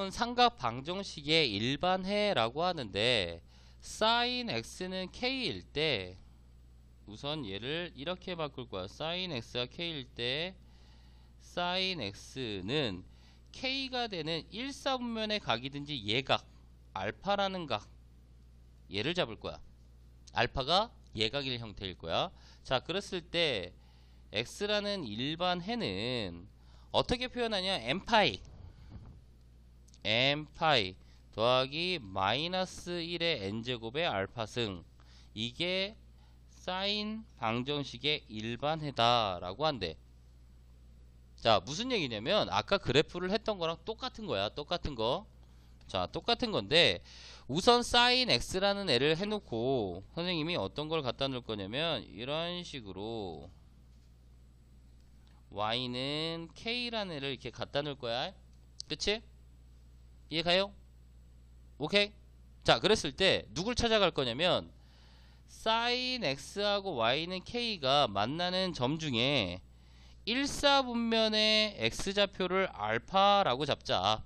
삼각 방정식의 일반해라고 하는데 sin x는 k일 때 우선 얘를 이렇게 바꿀 거야. sin x가 k일 때 sin x는 k가 되는 1사분면의 각이든지 예각 알파라는 각 얘를 잡을 거야. 알파가 예각일 형태일 거야. 자, 그랬을 때 x라는 일반해는 어떻게 표현하냐? n파이 더하기 마이너스 1의 n제곱의 알파승, 이게 사인 방정식의 일반해다 라고 한대. 자, 무슨 얘기냐면 아까 그래프를 했던 거랑 똑같은 거야. 똑같은 거. 자, 똑같은 건데 우선 사인 x라는 애를 해놓고 선생님이 어떤 걸 갖다 놓을 거냐면 이런 식으로 y는 k라는 애를 이렇게 갖다 놓을 거야. 그치? 이해가요? 오케이? 자, 그랬을 때 누굴 찾아갈 거냐면 sin x하고 y는 k가 만나는 점 중에 1사분면의 x좌표를 알파라고 잡자.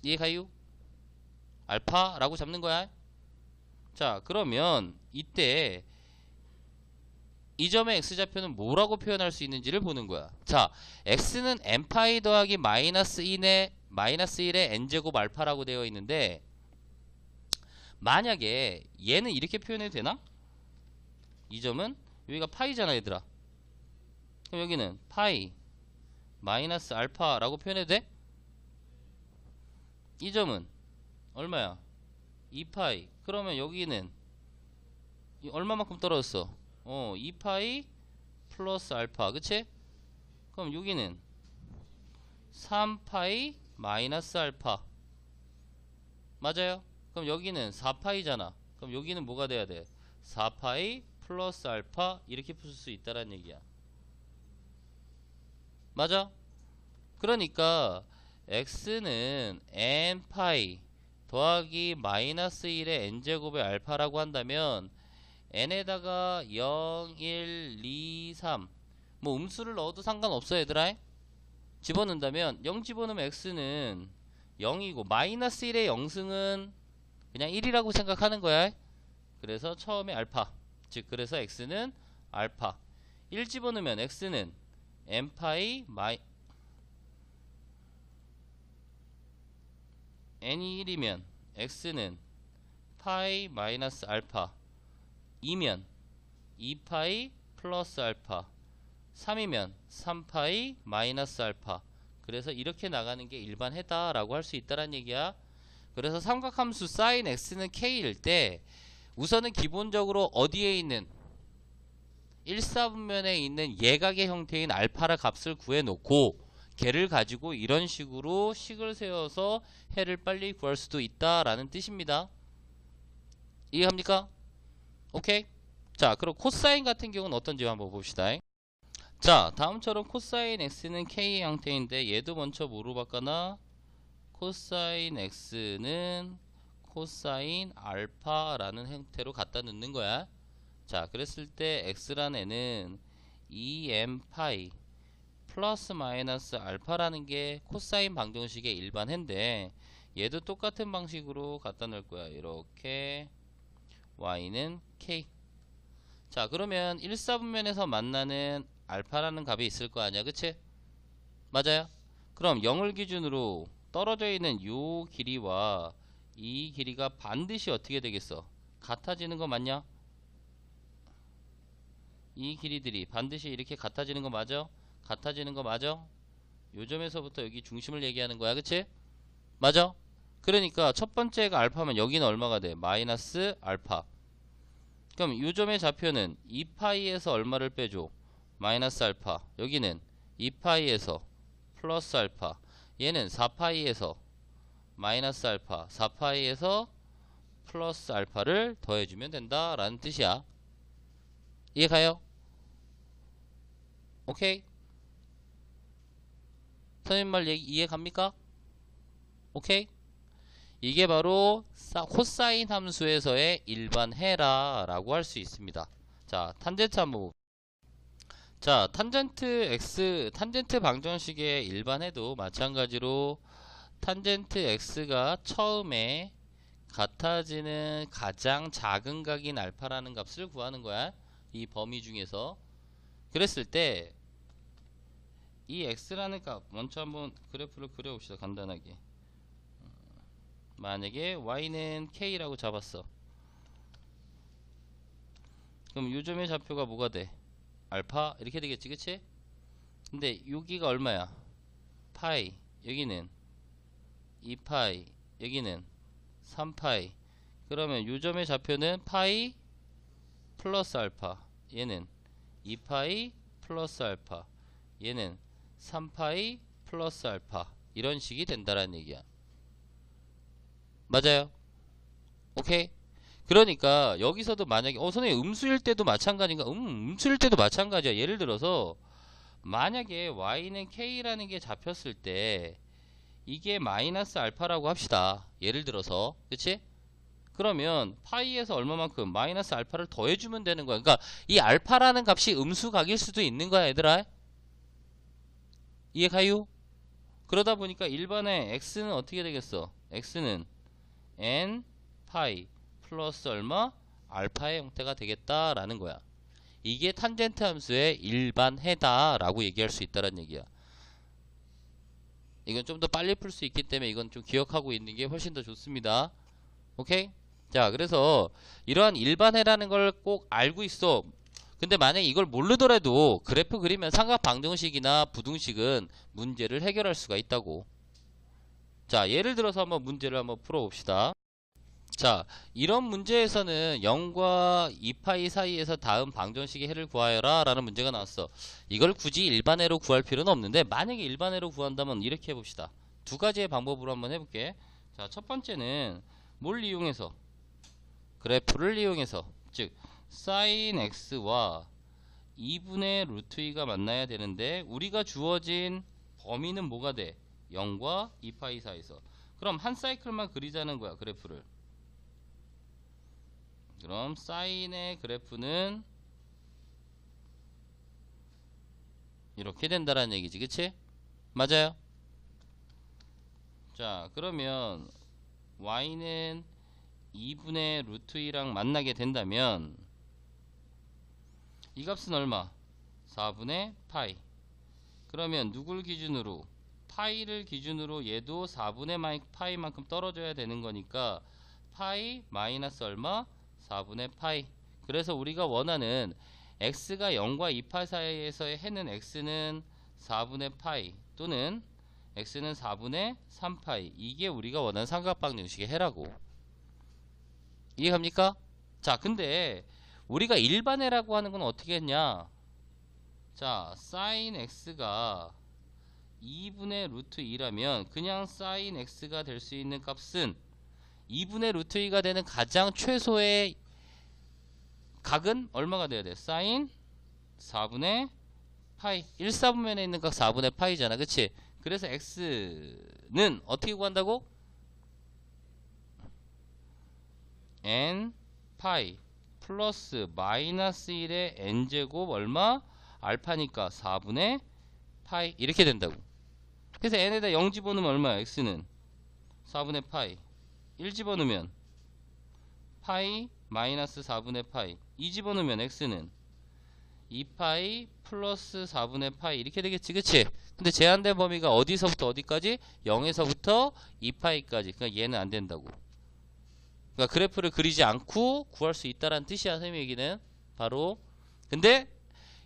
이해가요? 알파라고 잡는 거야. 자, 그러면 이때 이 점의 x좌표는 뭐라고 표현할 수 있는지를 보는 거야. 자, x는 n파이 더하기 마이너스 1의 n제곱 알파라고 되어 있는데 만약에 얘는 이렇게 표현해도 되나? 이 점은 여기가 파이잖아 얘들아. 그럼 여기는 파이 마이너스 알파라고 표현해도 돼? 이 점은 얼마야? 2파이. 그러면 여기는 얼마만큼 떨어졌어? 2파이 플러스 알파. 그치? 그럼 여기는 3파이 마이너스 알파. 맞아요? 그럼 여기는 4파이잖아. 그럼 여기는 뭐가 돼야 돼? 4파이 플러스 알파. 이렇게 풀 수 있다란 얘기야. 맞아? 그러니까 x는 n파이 더하기 마이너스 1의 n제곱의 알파라고 한다면 n에다가 0, 1, 2, 3 뭐 음수를 넣어도 상관없어 얘들아. 집어넣는다면 0 집어넣으면 x는 0이고 마이너스 1의 0승은 그냥 1이라고 생각하는 거야. 그래서 처음에 알파, 즉 그래서 x는 알파. 1 집어넣으면 x는 n파이 n이 1이면 x는 파이 마이너스 알파. 2면 2파이 플러스 알파. 3이면 3파이 마이너스 알파. 그래서 이렇게 나가는 게 일반해다 라고 할 수 있다란 얘기야. 그래서 삼각함수 sin x는 k일 때 우선은 기본적으로 어디에 있는 1사분면에 있는 예각의 형태인 알파라 값을 구해놓고 걔를 가지고 이런 식으로 식을 세워서 해를 빨리 구할 수도 있다라는 뜻입니다. 이해합니까? 오케이? 자, 그럼 코사인 같은 경우는 어떤지 한번 봅시다. 자, 다음처럼 코사인 x는 k의 형태인데 얘도 먼저 뭐로 바꿔놔? 코사인 x는 코사인 알파라는 형태로 갖다 놓는 거야. 자, 그랬을 때 x라는 애는 2n파이 플러스 마이너스 알파라는 게 코사인 방정식의 일반해인데 얘도 똑같은 방식으로 갖다 놓을 거야. 이렇게 y는 k. 자, 그러면 1사분면에서 만나는 알파라는 값이 있을 거 아니야. 그치? 맞아요? 그럼 0을 기준으로 떨어져 있는 요 길이와 이 길이가 반드시 어떻게 되겠어? 같아지는 거 맞냐? 이 길이들이 반드시 이렇게 같아지는 거 맞아? 같아지는 거 맞아? 요 점에서부터 여기 중심을 얘기하는 거야. 그치? 맞아? 그러니까 첫 번째가 알파면 여기는 얼마가 돼? 마이너스 알파. 그럼 요 점의 좌표는 2파이에서 얼마를 빼줘? 마이너스 알파. 여기는 2파이에서 플러스 알파. 얘는 4파이에서 마이너스 알파. 4파이에서 플러스 알파를 더해주면 된다 라는 뜻이야. 이해가요? 오케이? 선생님 말 이해 갑니까? 오케이? 이게 바로 코사인 함수에서의 일반해라 라고 할 수 있습니다. 자, 탄젠트 한번 봅시다. 자, 탄젠트 방정식의 일반해도 마찬가지로 탄젠트 x가 처음에 같아지는 가장 작은 각인 알파라는 값을 구하는 거야. 이 범위 중에서. 그랬을 때 이 x라는 값 먼저 한번 그래프를 그려봅시다. 간단하게. 만약에 y는 k라고 잡았어. 그럼 요점의 좌표가 뭐가 돼? 알파 이렇게 되겠지, 그치? 근데 여기가 얼마야? 파이. 여기는 2파이. 여기는 3파이. 그러면 요점의 좌표는 파이 플러스 알파. 얘는 2파이 플러스 알파. 얘는 3파이 플러스 알파. 이런 식이 된다라는 얘기야. 맞아요? 오케이? 그러니까 여기서도 만약에 선생님 음수일 때도 마찬가지인가? 음수일 때도 마찬가지야. 예를 들어서 만약에 y는 k라는 게 잡혔을 때 이게 마이너스 알파라고 합시다. 예를 들어서. 그치? 그러면 파이에서 얼마만큼 마이너스 알파를 더해주면 되는 거야. 그러니까 이 알파라는 값이 음수각일 수도 있는 거야, 얘들아. 이해가요? 그러다 보니까 일반의 x는 어떻게 되겠어? x는 n 파이 플러스 얼마? 알파의 형태가 되겠다라는 거야. 이게 탄젠트 함수의 일반해다 라고 얘기할 수 있다는 얘기야. 이건 좀 더 빨리 풀 수 있기 때문에 이건 좀 기억하고 있는 게 훨씬 더 좋습니다. 오케이? 자, 그래서 이러한 일반해라는 걸 꼭 알고 있어. 근데 만약에 이걸 모르더라도 그래프 그리면 삼각방정식이나 부등식은 문제를 해결할 수가 있다고. 자, 예를 들어서 한번 문제를 한번 풀어봅시다. 자, 이런 문제에서는 0과 2파이 사이에서 다음 방정식의 해를 구하여라 라는 문제가 나왔어. 이걸 굳이 일반해로 구할 필요는 없는데 만약에 일반해로 구한다면 이렇게 해봅시다. 두 가지의 방법으로 한번 해볼게. 자, 첫 번째는 뭘 이용해서? 그래프를 이용해서, 즉 sin x와 2분의 루트 2가 만나야 되는데 우리가 주어진 범위는 뭐가 돼? 0과 2파이 사이에서. 그럼 한 사이클만 그리자는 거야, 그래프를. 그럼 사인의 그래프는 이렇게 된다라는 얘기지, 그치? 맞아요? 자, 그러면 y는 2분의 루트 2랑 만나게 된다면 이 값은 얼마? 4분의 파이. 그러면 누굴 기준으로? 파이를 기준으로 얘도 4분의 파이만큼 떨어져야 되는 거니까 파이 마이너스 얼마? 4분의 파이. 그래서 우리가 원하는 x가 0과 2파이 사이에서의 해는 x는 4분의 파이 또는 x는 4분의 3파이. 이게 우리가 원하는 삼각방정식의 해라고. 이해갑니까? 자, 근데 우리가 일반해라고 하는 건 어떻게 했냐? 자, sin x가 2분의 루트 2라면 그냥 sin x가 될 수 있는 값은 2분의 루트 2가 되는 가장 최소의 각은 얼마가 돼야 돼? sin 4분의 파이. 1, 4분면에 있는 각 4분의 파이잖아, 그치? 그래서 x는 어떻게 구한다고? n 파이 플러스 마이너스 1의 n제곱 얼마? 알파니까 4분의 파이. 이렇게 된다고. 그래서 n에다 0 집어넣으면 얼마야? x는 4분의 파이. 1 집어넣으면 파이 마이너스 4분의 파이. 2 집어넣으면 x는 2파이 플러스 4분의 파이. 이렇게 되겠지, 그치? 근데 제한된 범위가 어디서부터 어디까지? 0에서부터 2파이까지. 그러니까 얘는 안 된다고. 그러니까 그래프를 그리지 않고 구할 수 있다라는 뜻이야, 선생님 얘기는. 바로. 근데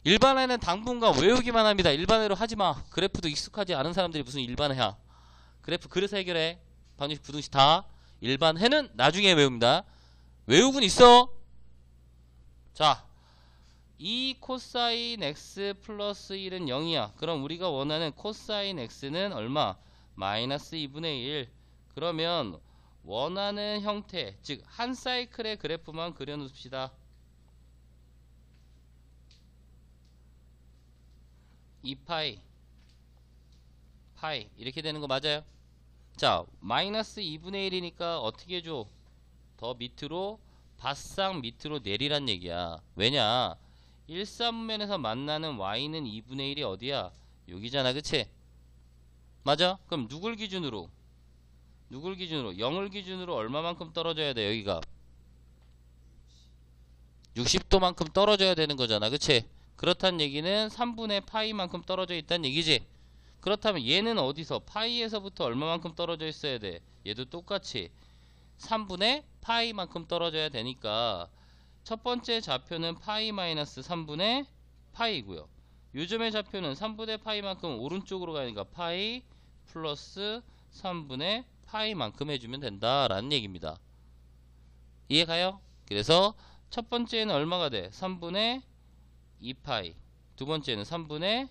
일반화는 당분간 외우기만 합니다. 일반화로 하지마. 그래프도 익숙하지 않은 사람들이 무슨 일반화야. 그래프 그래서 해결해. 방정식, 부등식 다. 일반해는 나중에 외웁니다. 외우곤 있어. 자, 2 코사인 x 플러스 1은 0이야. 그럼 우리가 원하는 코사인 x는 얼마? 마이너스 2분의 1. 그러면 원하는 형태, 즉 한 사이클의 그래프만 그려놓읍시다. 2파이 파이 이렇게 되는 거 맞아요? 자, 마이너스 2분의 1이니까 어떻게 해줘? 더 밑으로, 바싹 밑으로 내리란 얘기야. 왜냐? 1, 3면에서 만나는 y는 2분의 1이 어디야? 여기잖아, 그치? 맞아? 그럼 누굴 기준으로? 누굴 기준으로? 0을 기준으로 얼마만큼 떨어져야 돼? 여기가 60도만큼 떨어져야 되는 거잖아. 그치? 그렇다는 얘기는 3분의 파이만큼 떨어져 있다는 얘기지. 그렇다면 얘는 어디서? 파이에서부터 얼마만큼 떨어져 있어야 돼? 얘도 똑같이 3분의 파이만큼 떨어져야 되니까 첫 번째 좌표는 파이 마이너스 3분의 파이고요. 요즘의 좌표는 3분의 파이만큼 오른쪽으로 가니까 파이 플러스 3분의 파이만큼 해주면 된다라는 얘기입니다. 이해가요? 그래서 첫 번째는 얼마가 돼? 3분의 2파이. 두 번째는 3분의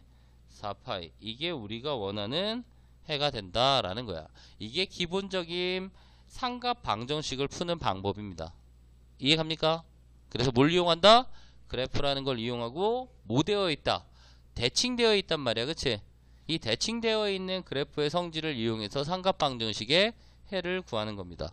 4파이. 이게 우리가 원하는 해가 된다라는 거야. 이게 기본적인 삼각 방정식을 푸는 방법입니다. 이해갑니까? 그래서 뭘 이용한다? 그래프라는 걸 이용하고 뭐 되어 있다? 대칭되어 있단 말이야. 그치? 이 대칭되어 있는 그래프의 성질을 이용해서 삼각 방정식의 해를 구하는 겁니다.